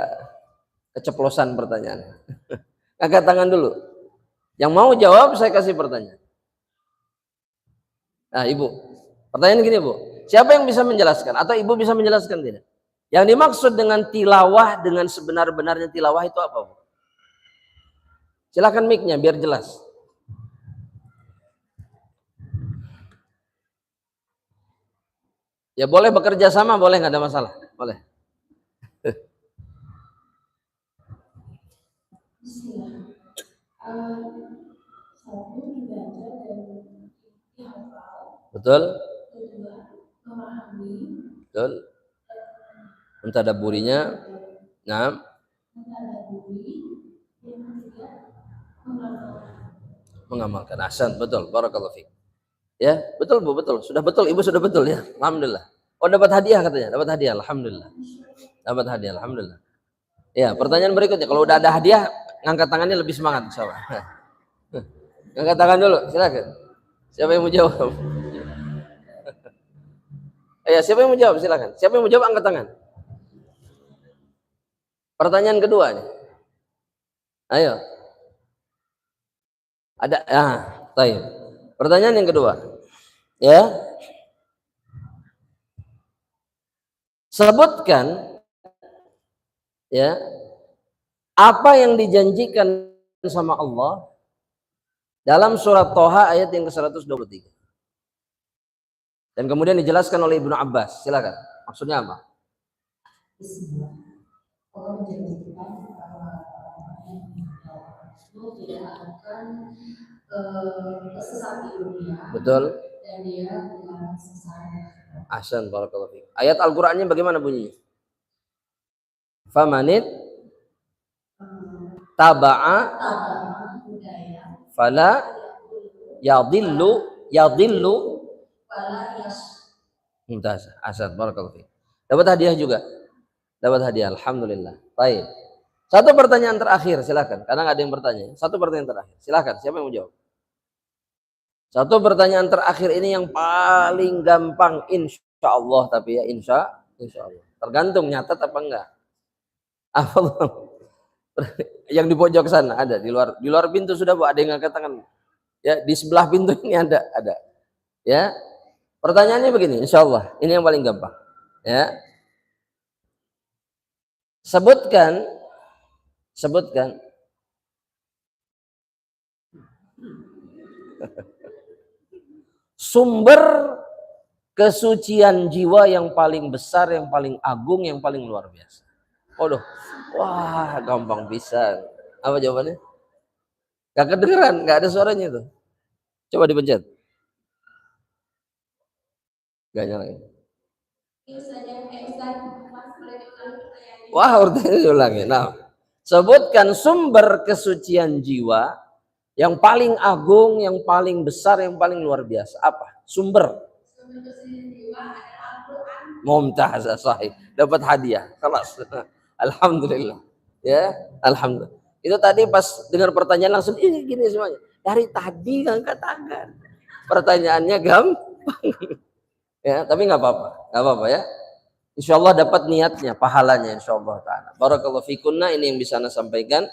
keceplosan pertanyaannya. Angkat tangan dulu. Yang mau jawab saya kasih pertanyaan. Nah, Ibu. Pertanyaan gini, Bu. Siapa yang bisa menjelaskan? Atau Ibu bisa menjelaskan tidak? Yang dimaksud dengan tilawah, dengan sebenar-benarnya tilawah itu apa, Bu? Silakan mic-nya biar jelas. Ya boleh bekerja sama, boleh, nggak ada masalah. Boleh. Betul? Betul. Mentadaburinya. Nah. Mengamalkan. Ahsan, betul. Barakallahu fiik. Ya, betul Bu, betul. Sudah betul, Ibu sudah betul ya. Alhamdulillah. Oh, dapat hadiah katanya. Dapat hadiah, alhamdulillah. Dapat hadiah, alhamdulillah. Ya, pertanyaan berikutnya. Kalau udah ada hadiah, ngangkat tangannya lebih semangat insyaallah. Ngangkat tangan dulu, silakan. Siapa yang mau jawab? Ya, siapa yang mau jawab? Silakan. Siapa yang mau jawab angkat tangan. Pertanyaan kedua nih. Ayo. Ada baik. Pertanyaan yang kedua. Ya. Sebutkan ya, apa yang dijanjikan sama Allah dalam surat Thaha ayat yang ke-123. Dan kemudian dijelaskan oleh Ibnu Abbas. Silakan. Maksudnya apa? Allah menjanjikan bahwa itu tidak akan sesat di dunia. Betul. Dan dia tidak sesat. Ahsan, barakallahu fiik. Ayat Al-Qur'annya bagaimana bunyinya? Famanit taba'a fala yadillu mumtaz. Ahsan, barakallahu fiik. Dapat hadiah juga. Dapat hadiah, alhamdulillah. Baik. Satu pertanyaan terakhir, silakan. Karena nggak ada yang bertanya. Satu pertanyaan terakhir, silakan. Siapa yang mau jawab? Satu pertanyaan terakhir ini yang paling gampang, insya Allah. Tapi ya insya Allah. Tergantung nyatat apa enggak. Apa yang di pojok sana ada, di luar pintu sudah Bu, ada yang angkat tangan. Ya, di sebelah pintu ini ada. Ya. Pertanyaannya begini, insya Allah. Ini yang paling gampang. Ya. Sebutkan sumber kesucian jiwa yang paling besar, yang paling agung, yang paling luar biasa. Waduh, wah gampang bisa. Apa jawabannya? Gak kedengeran, gak ada suaranya itu. Coba dipencet. Gak nyala. Wah, urutnya diulangi. Nah, sebutkan sumber kesucian jiwa yang paling agung, yang paling besar, yang paling luar biasa. Apa? Sumber kesucian jiwa adalah Al-Qur'an. Mumtaz, sahih. Dapat hadiah. Kelas. Alhamdulillah. Ya, alhamdulillah. Itu tadi pas dengar pertanyaan langsung gini semuanya. Dari tadi ngangkat tangan. Pertanyaannya gampang. Ya, tapi nggak apa-apa ya. Insya Allah dapat niatnya, pahalanya insya Allah ta'ala. Barakallahu fikunna, ini yang bisa Anda sampaikan.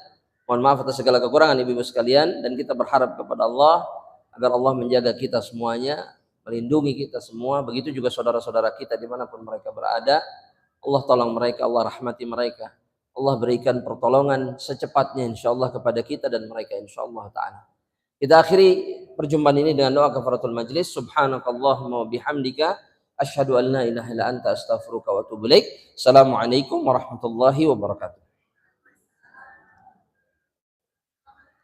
Mohon maaf atas segala kekurangan ibu-ibu sekalian, dan kita berharap kepada Allah agar Allah menjaga kita semuanya, melindungi kita semua, begitu juga saudara-saudara kita dimanapun mereka berada. Allah tolong mereka, Allah rahmati mereka, Allah berikan pertolongan secepatnya insya Allah kepada kita dan mereka insya Allah ta'ala. Kita akhiri perjumpaan ini dengan doa kafaratul majlis. Subhanakallahumma wa bihamdika asyhadu an la ilaha illa anta astaghfiruka wa atubu ilaik. Assalamualaikum warahmatullahi wabarakatuh.